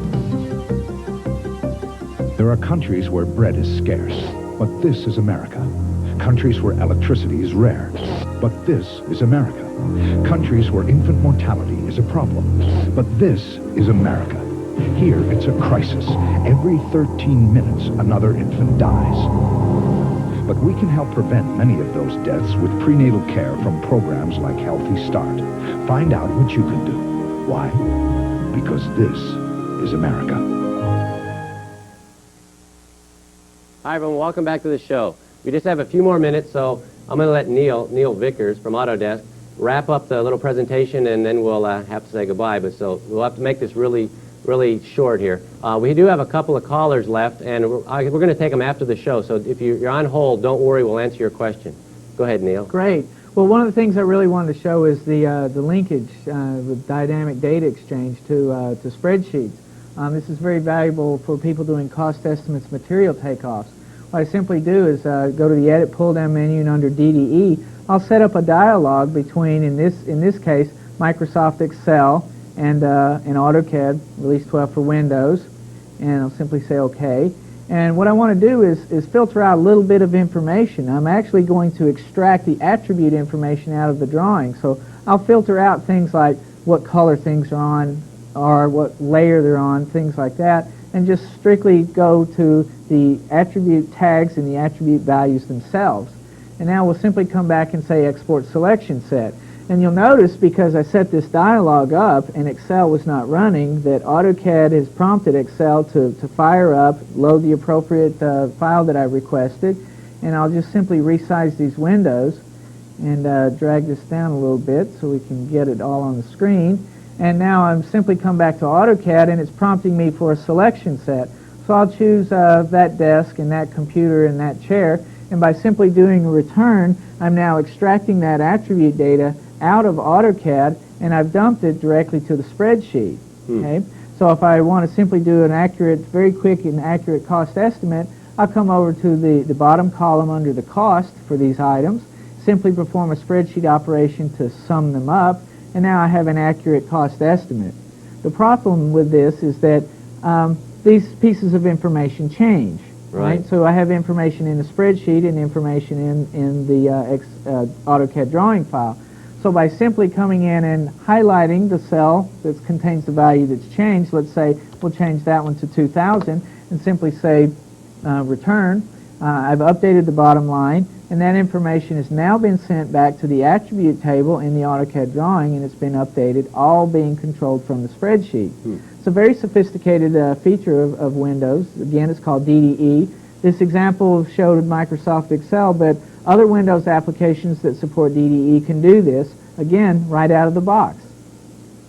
There are countries where bread is scarce, but this is America. Countries where electricity is rare, but this is America. Countries where infant mortality is a problem, but this is America. Here it's a crisis. Every 13 minutes, another infant dies. But we can help prevent many of those deaths with prenatal care from programs like Healthy Start. Find out what you can do. Why? Because this is America. Hi, everyone. Welcome back to the show. We just have a few more minutes, so I'm going to let Neil Vickers from Autodesk wrap up the little presentation, and then we'll have to say goodbye. But so we'll have to make this really short here. We do have a couple of callers left, and we're going to take them after the show. So if you're on hold, don't worry. We'll answer your question. Go ahead, Neil. Great. Well, one of the things I really wanted to show is the linkage with dynamic data exchange to spreadsheets. This is very valuable for people doing cost estimates, material takeoffs. What I simply do is go to the Edit pull-down menu, and under DDE, I'll set up a dialog between, in this case, Microsoft Excel and AutoCAD, Release 12 for Windows, and I'll simply say OK. And what I want to do is filter out a little bit of information. I'm actually going to extract the attribute information out of the drawing. So I'll filter out things like what color things are on, or what layer they're on, things like that, and just strictly go to the attribute tags and the attribute values themselves. And now we'll simply come back and say export selection set. And you'll notice, because I set this dialog up and Excel was not running, that AutoCAD has prompted Excel to fire up, load the appropriate file that I requested. And I'll just simply resize these windows and drag this down a little bit so we can get it all on the screen. And now I'm simply come back to AutoCAD and it's prompting me for a selection set. So I'll choose that desk and that computer and that chair, and by simply doing a return, I'm now extracting that attribute data out of AutoCAD and I've dumped it directly to the spreadsheet. Okay? So if I want to simply do an accurate, very quick and accurate cost estimate, I'll come over to the bottom column under the cost for these items, simply perform a spreadsheet operation to sum them up, and now I have an accurate cost estimate. The problem with this is that these pieces of information change. Right. So I have information in the spreadsheet and information in the AutoCAD drawing file. So by simply coming in and highlighting the cell that contains the value that's changed, let's say we'll change that one to 2,000 and simply say return. I've updated the bottom line, and that information has now been sent back to the attribute table in the AutoCAD drawing, and it's been updated, all being controlled from the spreadsheet. It's a very sophisticated feature of Windows. Again, it's called DDE. This example showed Microsoft Excel, but other Windows applications that support DDE can do this, again, right out of the box.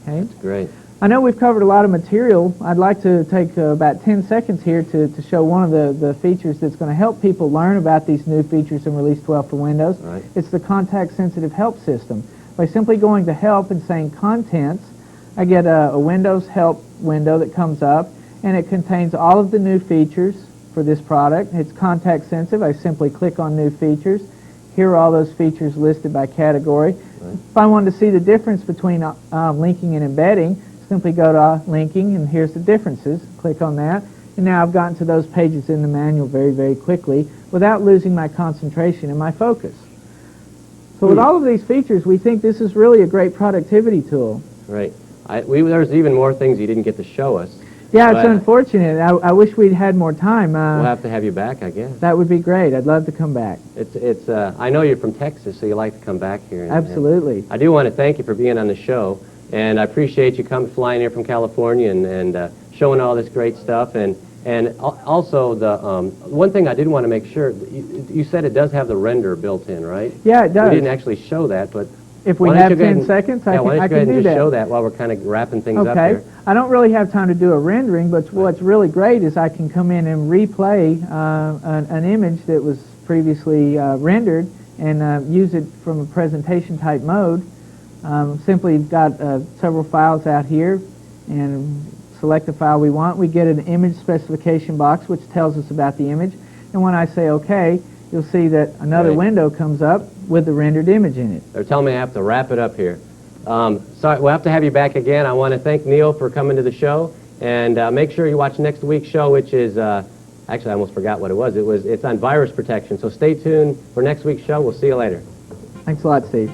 Okay? That's great. I know we've covered a lot of material. I'd like to take about 10 seconds here to show one of the features that's going to help people learn about these new features in Release 12 for Windows. Right. It's the context-sensitive help system. By simply going to Help and saying Contents, I get a Windows Help window that comes up, and it contains all of the new features for this product. It's context-sensitive. I simply click on New Features. Here are all those features listed by category. Right. If I wanted to see the difference between linking and embedding, simply go to Linking, and here's the differences. Click on that, and now I've gotten to those pages in the manual very, very quickly without losing my concentration and my focus. So with all of these features, we think this is really a great productivity tool. Right. There's even more things you didn't get to show us. Yeah, it's unfortunate. I wish we'd had more time. We'll have to have you back, I guess. That would be great. I'd love to come back. I know you're from Texas, so you like to come back here. Absolutely. I do want to thank you for being on the show, and I appreciate you flying here from California and showing all this great stuff. And also, the one thing I did want to make sure, you said it does have the render built in, right? Yeah, it does. We didn't actually show that, but if we have 10 seconds, I can do that. Why don't you go ahead and just show that while we're kind of wrapping things up here. I don't really have time to do a rendering, but what's really great is I can come in and replay an image that was previously rendered and use it from a presentation type mode. Simply got several files out here and select the file we want. We get an image specification box which tells us about the image, and when I say OK, you'll see that another window comes up with the rendered image in it. They're telling me I have to wrap it up here. Sorry, we'll have to have you back again. I want to thank Neil for coming to the show, and make sure you watch next week's show, which is actually I almost forgot what it was. It's on virus protection. So stay tuned for next week's show. We'll see you later. Thanks a lot, Steve.